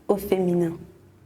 au féminin.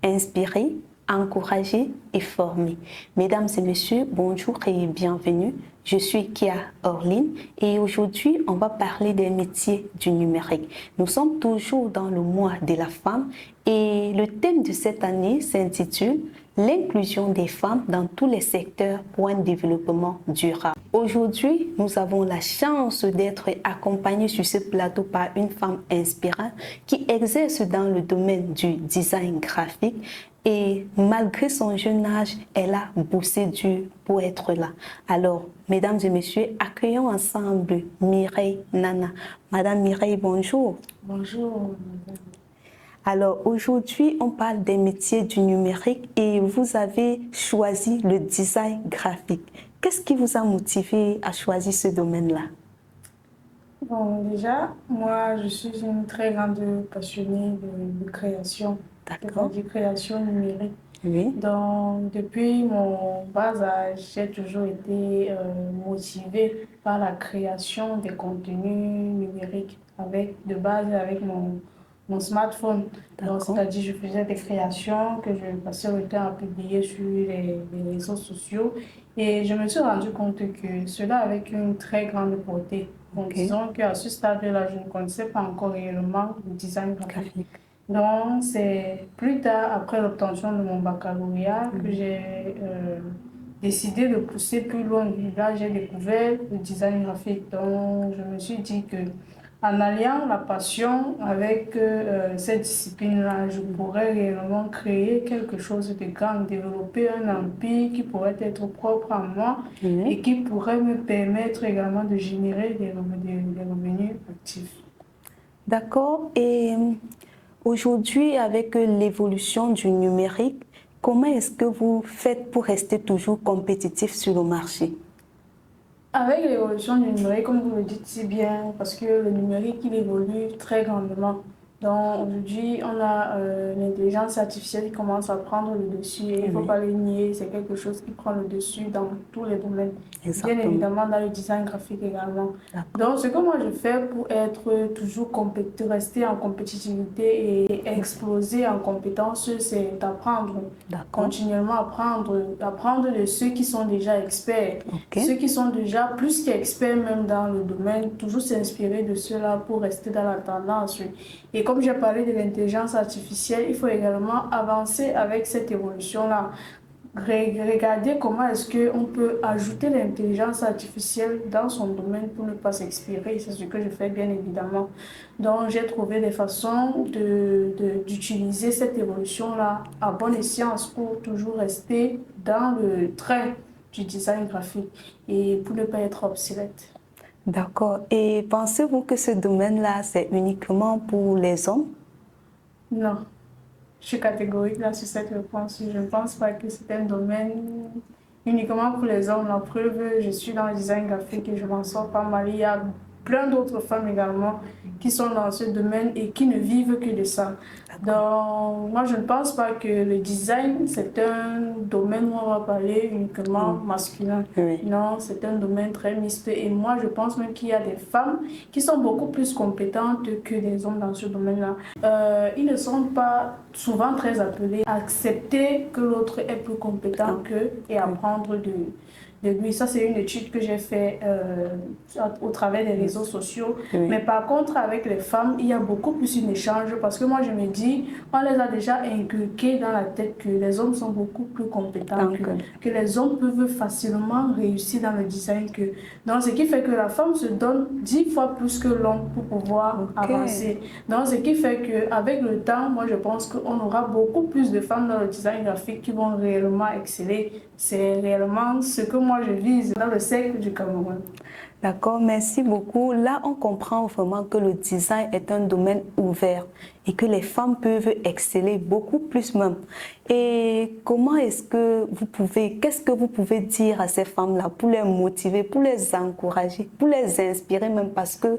Inspirer, encourager et former. Mesdames et messieurs, bonjour et bienvenue. Je suis Kia Orline et aujourd'hui, on va parler des métiers du numérique. Nous sommes toujours dans le mois de la femme et le thème de cette année s'intitule l'inclusion des femmes dans tous les secteurs pour un développement durable. Aujourd'hui, nous avons la chance d'être accompagnés sur ce plateau par une femme inspirante qui exerce dans le domaine du design graphique et malgré son jeune âge, elle a bossé dur pour être là. Alors, mesdames et messieurs, accueillons ensemble Mireille Nana. Madame Mireille, bonjour. Bonjour. Alors aujourd'hui, on parle des métiers du numérique et vous avez choisi le design graphique. Qu'est-ce qui vous a motivé à choisir ce domaine-là? Bon, déjà, moi, je suis une très grande passionnée de création, D'accord. c'est-à-dire création numérique. Oui. Donc, depuis mon bas âge, j'ai toujours été motivée par la création des contenus numériques de base avec mon smartphone. Donc, D'accord. c'est-à-dire, je faisais des créations que je passais le temps à publier sur les réseaux sociaux et je me suis rendu compte que cela avait une très grande portée. Donc, Ok. disons qu'à ce stade-là, je ne connaissais pas encore réellement le design graphique. Graphique. Donc, c'est plus tard, après l'obtention de mon baccalauréat, que j'ai décidé de pousser plus loin. Là, j'ai découvert le design graphique. Donc, je me suis dit que en alliant la passion avec cette discipline-là, je pourrais réellement créer quelque chose de grand, développer un empire qui pourrait être propre à moi et Oui. qui pourrait me permettre également de générer des revenus actifs. D'accord. Et aujourd'hui, avec l'évolution du numérique, comment est-ce que vous faites pour rester toujours compétitif sur le marché? Avec l'évolution du numérique, comme vous le dites si bien, parce que le numérique, il évolue très grandement. Donc aujourd'hui, on a l'intelligence artificielle qui commence à prendre le dessus et il ne faut Oui, pas le nier, c'est quelque chose qui prend le dessus dans tous les domaines, bien exactement. évidemment dans le design graphique également. D'accord. Donc ce que moi je fais pour être toujours rester en compétitivité et exploser en compétences, c'est d'apprendre, D'accord. continuellement apprendre de ceux qui sont déjà experts. Ok. Ceux qui sont déjà plus qu'experts même dans le domaine, toujours s'inspirer de ceux-là pour rester dans la tendance. Et comme j'ai parlé de l'intelligence artificielle, il faut également avancer avec cette évolution-là. Regarder comment est-ce qu'on peut ajouter l'intelligence artificielle dans son domaine pour ne pas s'expirer. C'est ce que je fais bien évidemment. Donc j'ai trouvé des façons d'utiliser cette évolution-là à bon escient pour toujours rester dans le train du design graphique et pour ne pas être obsolète. D'accord. Et pensez-vous que ce domaine-là, c'est uniquement pour les hommes? Non, je suis catégorique là sur cette réponse. Je ne pense pas que c'est un domaine uniquement pour les hommes. La preuve, je suis dans le design graphique et je m'en sors pas mal. Il y a plein d'autres femmes également qui sont dans ce domaine et qui ne vivent que de ça. Donc, moi, je ne pense pas que le design, c'est un domaine où on va parler uniquement masculin. Oui. Non, c'est un domaine très mixte. Et moi, je pense même qu'il y a des femmes qui sont beaucoup plus compétentes que des hommes dans ce domaine-là. Ils ne sont pas souvent très appelés à accepter que l'autre est plus compétent qu'eux et apprendre de lui. Ça, c'est une étude que j'ai faite au travers des réseaux sociaux. Oui. Mais par contre, avec les femmes, il y a beaucoup plus un échange parce que moi, je me dis, on les a déjà inculqués dans la tête que les hommes sont beaucoup plus compétents que les hommes peuvent facilement réussir dans le design que. Donc, ce qui fait que la femme se donne 10 fois plus que l'homme pour pouvoir avancer. Donc, ce qui fait qu'avec le temps, moi, je pense qu'on aura beaucoup plus de femmes dans le design graphique qui vont réellement exceller. C'est réellement ce que moi, je vise dans le cercle du Cameroun. D'accord, merci beaucoup. Là, on comprend vraiment que le design est un domaine ouvert et que les femmes peuvent exceller beaucoup plus même. Et comment est-ce que qu'est-ce que vous pouvez dire à ces femmes-là pour les motiver, pour les encourager, pour les inspirer même parce que,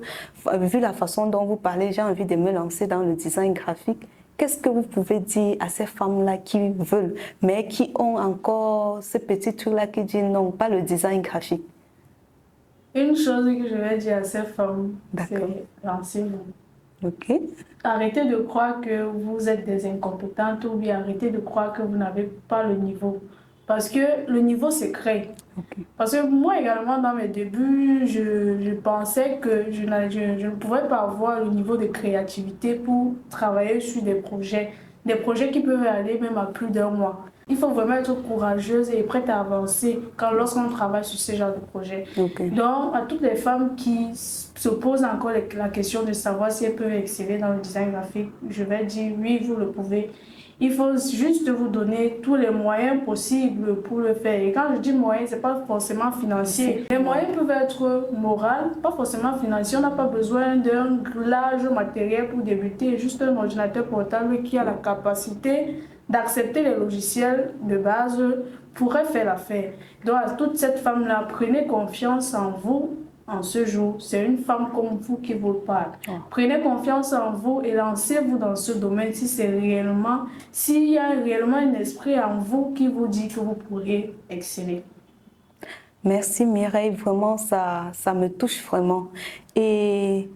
vu la façon dont vous parlez, j'ai envie de me lancer dans le design graphique. Qu'est-ce que vous pouvez dire à ces femmes-là qui veulent, mais qui ont encore ce petit truc-là qui dit non, pas le design graphique? Une chose que je vais dire à ces femmes, D'accord. c'est lancez-vous. Ok. Arrêtez de croire que vous êtes des incompétentes ou bien arrêtez de croire que vous n'avez pas le niveau. Parce que le niveau se crée. Ok. Parce que moi également, dans mes débuts, je pensais que je ne pouvais pas avoir le niveau de créativité pour travailler sur des projets qui peuvent aller même à plus d'1 mois. Il faut vraiment être courageuse et prête à avancer lorsqu'on travaille sur ce genre de projet. Ok. Donc, à toutes les femmes qui se posent encore la question de savoir si elles peuvent exceller dans le design graphique, je vais dire oui, vous le pouvez. Il faut juste vous donner tous les moyens possibles pour le faire. Et quand je dis moyens, ce n'est pas forcément financier. Les moyens peuvent être moraux, pas forcément financiers. On n'a pas besoin d'un large matériel pour débuter. Juste un ordinateur portable qui a la capacité d'accepter les logiciels de base pourrait faire l'affaire. Donc à toute cette femme-là, prenez confiance en vous. En ce jour, c'est une femme comme vous qui vous parle. Prenez confiance en vous et lancez-vous dans ce domaine s'il y a réellement un esprit en vous qui vous dit que vous pourrez exceller. Merci Mireille, vraiment ça me touche vraiment. Et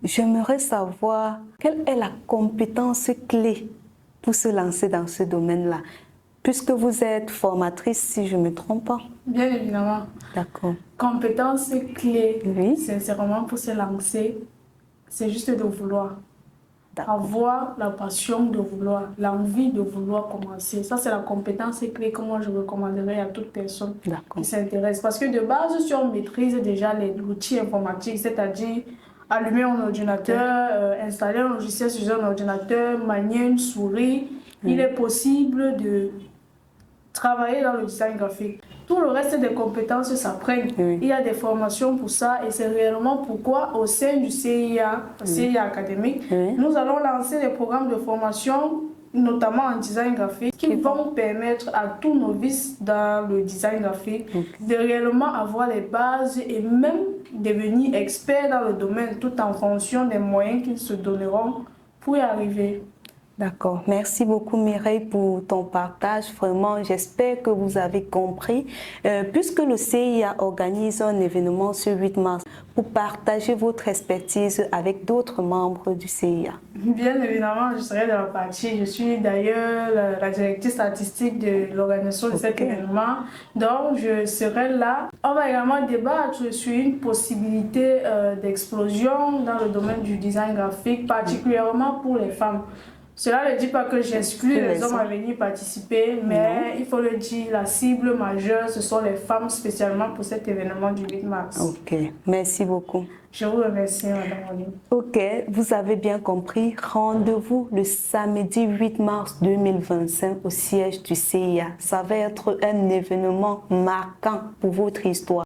j'aimerais savoir quelle est la compétence clé pour se lancer dans ce domaine-là, puisque vous êtes formatrice, si je ne me trompe pas. Bien évidemment. D'accord. Compétence clé, Oui. sincèrement, pour se lancer, c'est juste de vouloir. Avoir la passion de vouloir, l'envie de vouloir commencer. Ça, c'est la compétence clé que moi, je recommanderais à toute personne qui s'intéresse. Parce que de base, si on maîtrise déjà l'outil informatique, c'est-à-dire allumer un ordinateur, installer un logiciel sur un ordinateur, manier une souris, il est possible de travailler dans le design graphique. Tout le reste des compétences s'apprennent. Il y a des formations pour ça et c'est réellement pourquoi au sein du CIA académique, nous allons lancer des programmes de formation, notamment en design graphique, qui vont permettre à tous novices dans le design graphique de réellement avoir les bases et même devenir experts dans le domaine tout en fonction des moyens qu'ils se donneront pour y arriver. D'accord. Merci beaucoup Mireille pour ton partage. Vraiment, j'espère que vous avez compris. Puisque le CIA organise un événement ce 8 mars pour partager votre expertise avec d'autres membres du CIA. Bien évidemment, je serai dans la partie. Je suis d'ailleurs la directrice artistique de l'organisation de cet événement. Donc, je serai là. On va également débattre sur une possibilité d'explosion dans le domaine du design graphique, particulièrement pour les femmes. Cela ne dit pas que j'exclus les hommes à venir participer, mais il faut le dire, la cible majeure, ce sont les femmes, spécialement pour cet événement du 8 mars. Ok, merci beaucoup. Je vous remercie, Madame Oline. Ok, vous avez bien compris. Rendez-vous le samedi 8 mars 2025 au siège du CIA. Ça va être un événement marquant pour votre histoire.